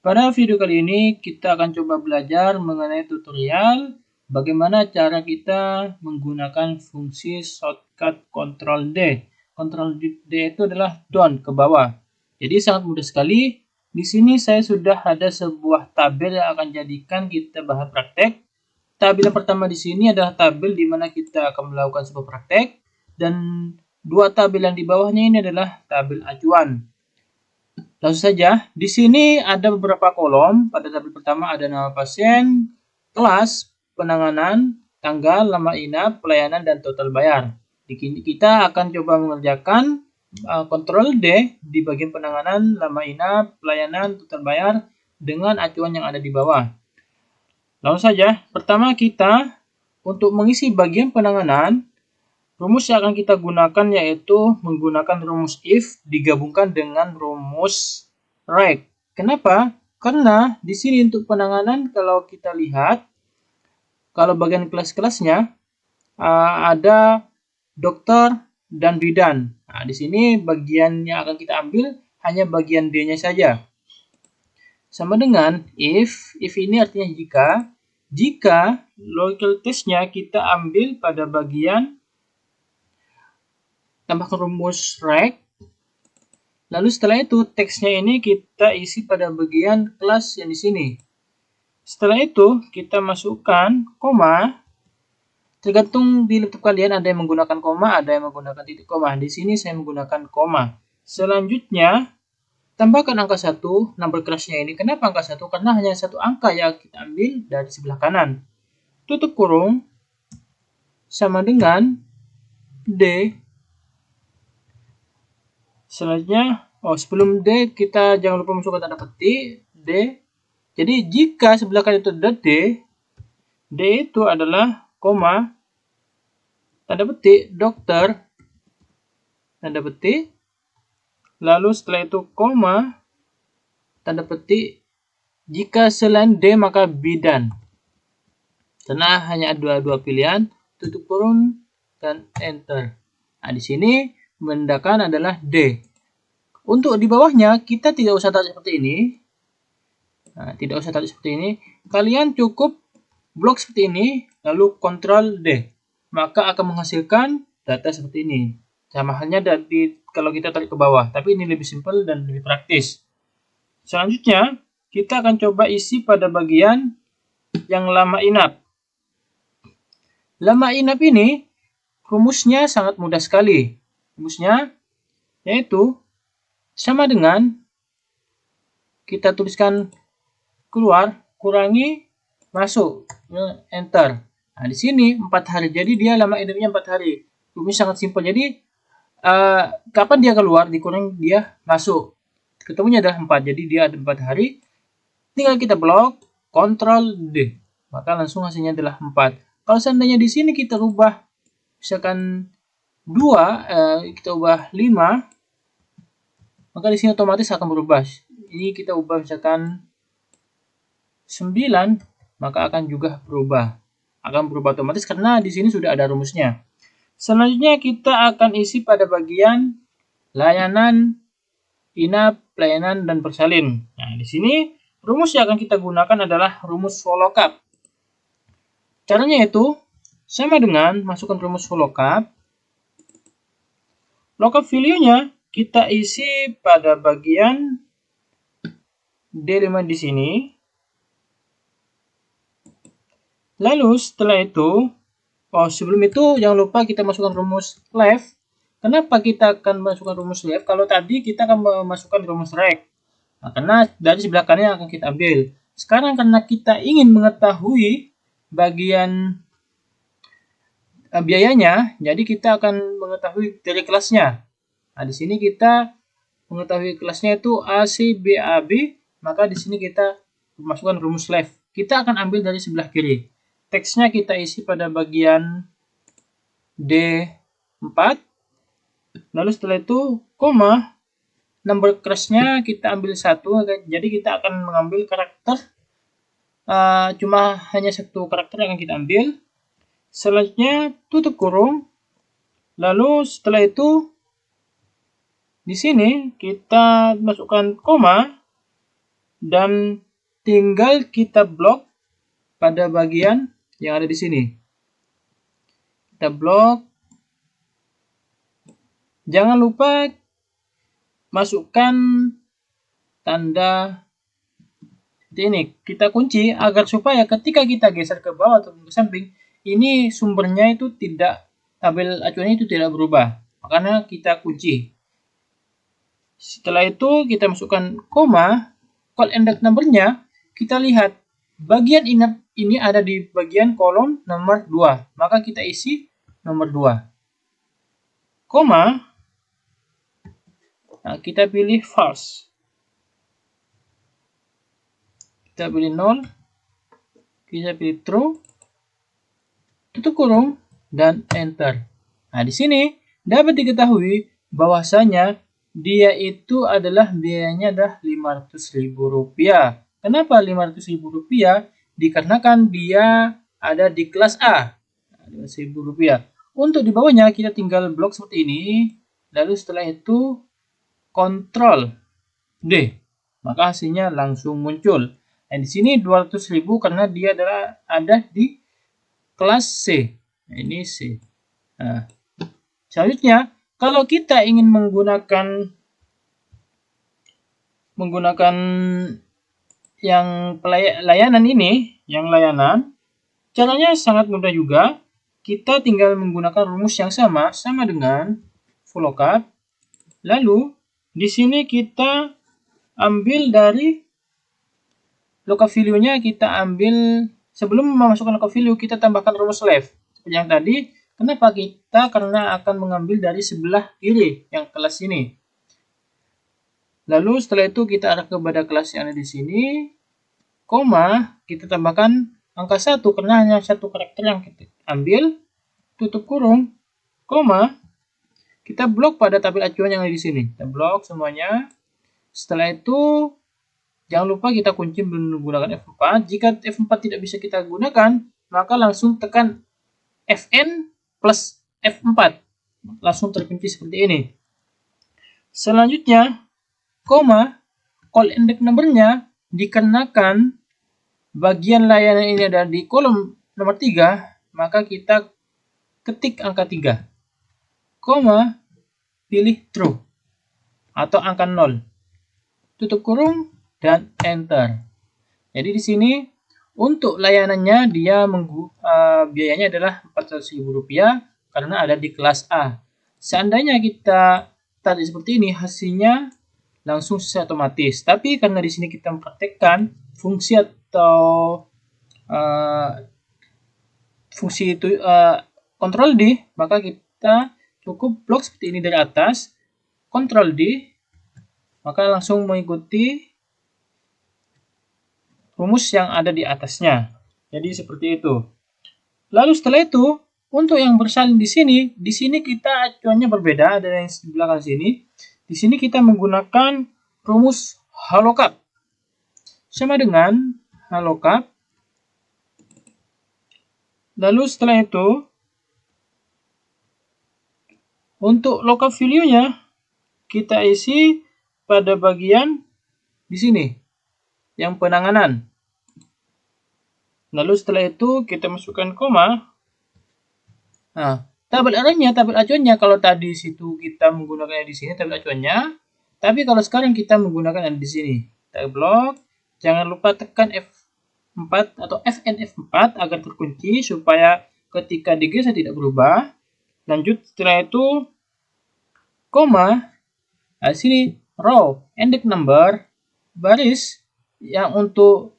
Pada video kali ini kita akan coba belajar mengenai tutorial bagaimana cara kita menggunakan fungsi shortcut Ctrl D. Ctrl D itu adalah down ke bawah. Jadi sangat mudah sekali. Di sini saya sudah ada sebuah tabel yang akan jadikan kita bahan praktek. Tabel yang pertama di sini adalah tabel di mana kita akan melakukan sebuah praktek, dan dua tabel yang di bawahnya ini adalah tabel acuan. Langsung saja, di sini ada beberapa kolom. Pada tabel pertama ada nama pasien, kelas, penanganan, tanggal, lama inap, pelayanan, dan total bayar. Di sini kita akan coba mengerjakan Ctrl D di bagian penanganan, lama inap, pelayanan, total bayar dengan acuan yang ada di bawah. Langsung saja, pertama kita untuk mengisi bagian penanganan, rumus yang akan kita gunakan yaitu menggunakan rumus if digabungkan dengan rumus reg. Kenapa? Karena di sini untuk penanganan kalau kita lihat, kalau bagian kelas-kelasnya ada dokter dan bidan. Nah, di sini bagian yang akan kita ambil hanya bagian D-nya saja. Sama dengan if ini artinya jika loyalties-nya kita ambil pada bagian tambahkan rumus reg, lalu setelah itu teksnya ini kita isi pada bagian kelas yang di sini. Setelah itu kita masukkan koma. Tergantung di laptop kalian, ada yang menggunakan koma, ada yang menggunakan titik koma. Di sini saya menggunakan koma. Selanjutnya tambahkan angka 1 number kelasnya ini. Kenapa angka 1? Karena hanya satu angka yang kita ambil dari sebelah kanan. Tutup kurung sama dengan D. Selanjutnya, sebelum D kita jangan lupa masukkan tanda petik D. Jadi jika sebelah kanan itu ada D itu adalah koma, tanda petik dokter, tanda petik, lalu setelah itu koma, tanda petik, jika selain D maka bidan. Karena hanya ada dua pilihan, tutup kurung dan enter. Nah, di sini menandakan adalah D. Untuk di bawahnya kita tidak usah tarik seperti ini. Nah, tidak usah tarik seperti ini. Kalian cukup blok seperti ini, lalu Ctrl D. Maka akan menghasilkan data seperti ini. Sama halnya dari kalau kita tarik ke bawah, tapi ini lebih simpel dan lebih praktis. Selanjutnya, kita akan coba isi pada bagian yang lama inap. Lama inap ini rumusnya sangat mudah sekali. Rumusnya yaitu sama dengan kita tuliskan keluar kurangi masuk, enter. Nah, di sini 4 hari. Jadi dia lama inapnya 4 hari. Rumusnya sangat simpel. Jadi kapan dia keluar dikurangi dia masuk. Ketemunya adalah 4. Jadi dia ada 4 hari. Tinggal kita blok Ctrl D. Maka langsung hasilnya adalah 4. Kalau seandainya di sini kita ubah misalkan 2, kita ubah 5, maka di sini otomatis akan berubah. Ini kita ubah misalkan 9, maka akan juga berubah. Akan berubah otomatis karena di sini sudah ada rumusnya. Selanjutnya kita akan isi pada bagian layanan, inap, pelayanan, dan bersalin. Nah, di sini rumus yang akan kita gunakan adalah rumus for lookup. Caranya itu sama dengan masukkan rumus for lookup. Lookup value-nya kita isi pada bagian D5 di sini. Lalu setelah itu, sebelum itu jangan lupa kita masukkan rumus left. Kenapa kita akan masukkan rumus left? Kalau tadi kita akan memasukkan rumus right. Nah, karena dari sebelah kanan yang akan kita ambil. Sekarang karena kita ingin mengetahui bagian biayanya, jadi kita akan mengetahui dari kelasnya. Nah, di sini kita mengetahui kelasnya itu ACBAB, maka di sini kita masukkan rumus left. Kita akan ambil dari sebelah kiri. Teksnya kita isi pada bagian D4. Lalu setelah itu koma, number kelasnya kita ambil 1. Jadi kita akan mengambil karakter, cuma hanya satu karakter yang akan kita ambil. Selanjutnya tutup kurung. Lalu setelah itu di sini kita masukkan koma. dan tinggal kita blok pada bagian yang ada di sini. Kita blok. Jangan lupa masukkan tanda seperti ini. Kita kunci agar supaya ketika kita geser ke bawah atau ke samping, ini sumbernya itu tidak, tabel acuannya itu tidak berubah. Makanya kita kunci. Setelah itu kita masukkan koma, call index number-nya, kita lihat bagian ini ada di bagian kolom nomor 2. Maka kita isi nomor 2. Koma, nah kita pilih false. Kita pilih 0, kita pilih true, tutup kurung, dan enter. Nah, di sini dapat diketahui bahwasanya dia itu adalah biayanya adalah Rp500.000. Kenapa Rp500.000? Dikarenakan dia ada di kelas A. Rp500.000. Untuk di bawahnya kita tinggal blok seperti ini. Lalu setelah itu Ctrl D. Maka hasilnya langsung muncul. Nah, di sini 200.000 karena dia adalah ada di kelas C. Nah, ini C. Nah, selanjutnya, kalau kita ingin menggunakan yang layanan ini, caranya sangat mudah juga. Kita tinggal menggunakan rumus yang sama dengan VLOOKUP. Lalu di sini kita ambil dari lookup value-nya, kita ambil sebelum memasukkan lookup value kita tambahkan rumus left. Seperti yang tadi, kenapa kita? Karena akan mengambil dari sebelah kiri yang kelas ini. Lalu setelah itu kita arah kepada kelas yang ada di sini, koma, kita tambahkan angka 1 karena hanya satu karakter yang kita ambil, tutup kurung, koma, kita blok pada tabel acuan yang ada di sini. Kita blok semuanya. Setelah itu, jangan lupa kita kunci menggunakan F4. Jika F4 tidak bisa kita gunakan, maka langsung tekan Fn plus F4. Langsung terkunci seperti ini. Selanjutnya, koma, call index number-nya dikarenakan bagian layanan ini ada di kolom nomor 3, maka kita ketik angka 3. Koma, pilih true atau angka 0. Tutup kurung dan enter. Jadi di sini untuk layanannya dia biayanya adalah Rp400.000 karena ada di kelas A. Seandainya kita tarik seperti ini, hasilnya langsung secara otomatis. Tapi karena di sini kita mempraktekkan fungsi atau fungsi itu Ctrl D, maka kita cukup blok seperti ini dari atas, Ctrl D, maka langsung mengikuti rumus yang ada di atasnya. Jadi seperti itu. Lalu setelah itu, untuk yang bersalin di sini kita acuannya berbeda dari yang di belakang sini. Di sini kita menggunakan rumus VLOOKUP. Sama dengan VLOOKUP. Lalu setelah itu, untuk lookup value-nya kita isi pada bagian di sini, yang penanganan. Lalu setelah itu kita masukkan koma. Nah, tabel acuannya kalau tadi situ kita menggunakan di sini tabel acuannya, tapi kalau sekarang kita menggunakan di sini. Kita blok, jangan lupa tekan F4 atau Fn F4 agar terkunci supaya ketika digeser tidak berubah. Lanjut setelah itu koma. Nah, sini row index number, baris yang untuk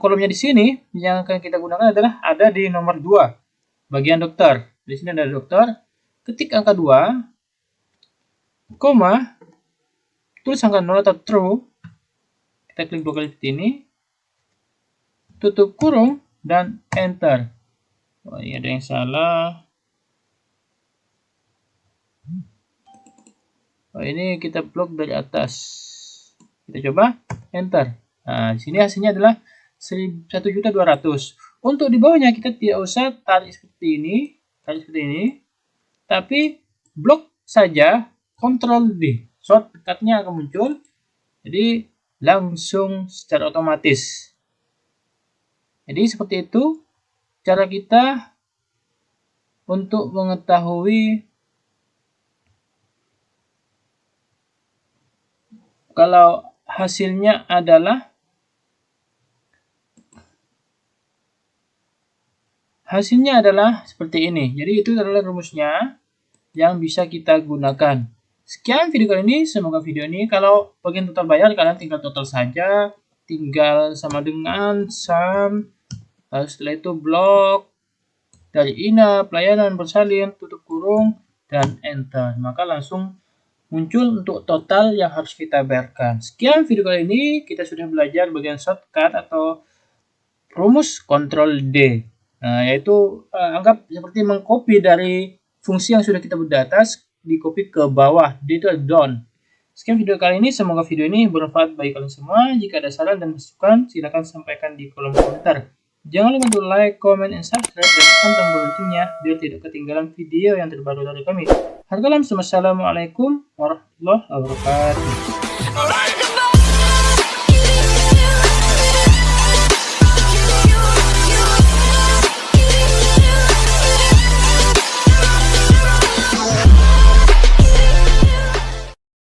kolomnya di sini yang akan kita gunakan adalah ada di nomor 2 bagian dokter. Di sini ada dokter, ketik angka 2, koma, tulis angka 0 atau true, kita klik 2 kali seperti ini, tutup kurung dan enter. Oh, ini ada yang salah. Oh, ini kita blok dari atas. Kita coba enter. Nah, di sini hasilnya adalah 1.200.000. Untuk di bawahnya kita tidak usah tarik seperti ini, tapi blok saja, Ctrl D. Shortcut-nya akan muncul. Jadi langsung secara otomatis. Jadi seperti itu cara kita untuk mengetahui kalau hasilnya adalah seperti ini. Jadi itu adalah rumusnya yang bisa kita gunakan. Sekian video kali ini, semoga video ini kalau bagian total bayar kalian tinggal total saja, tinggal sama dengan sum, lalu setelah itu blok dari INA, pelayanan bersalin, tutup kurung, dan enter. Maka langsung muncul untuk total yang harus kita bayarkan. Sekian video kali ini, kita sudah belajar bagian shortcut atau rumus Ctrl D. Nah, yaitu anggap seperti mengcopy dari fungsi yang sudah kita buat di atas, di copy ke bawah, itu down. Sekian video kali ini, semoga video ini bermanfaat bagi kalian semua. Jika ada saran dan masukan, silakan sampaikan di kolom komentar. Jangan lupa untuk like, comment, and subscribe, dan tekan tombol loncengnya biar tidak ketinggalan video yang terbaru dari kami. Assalamualaikum warahmatullahi wabarakatuh.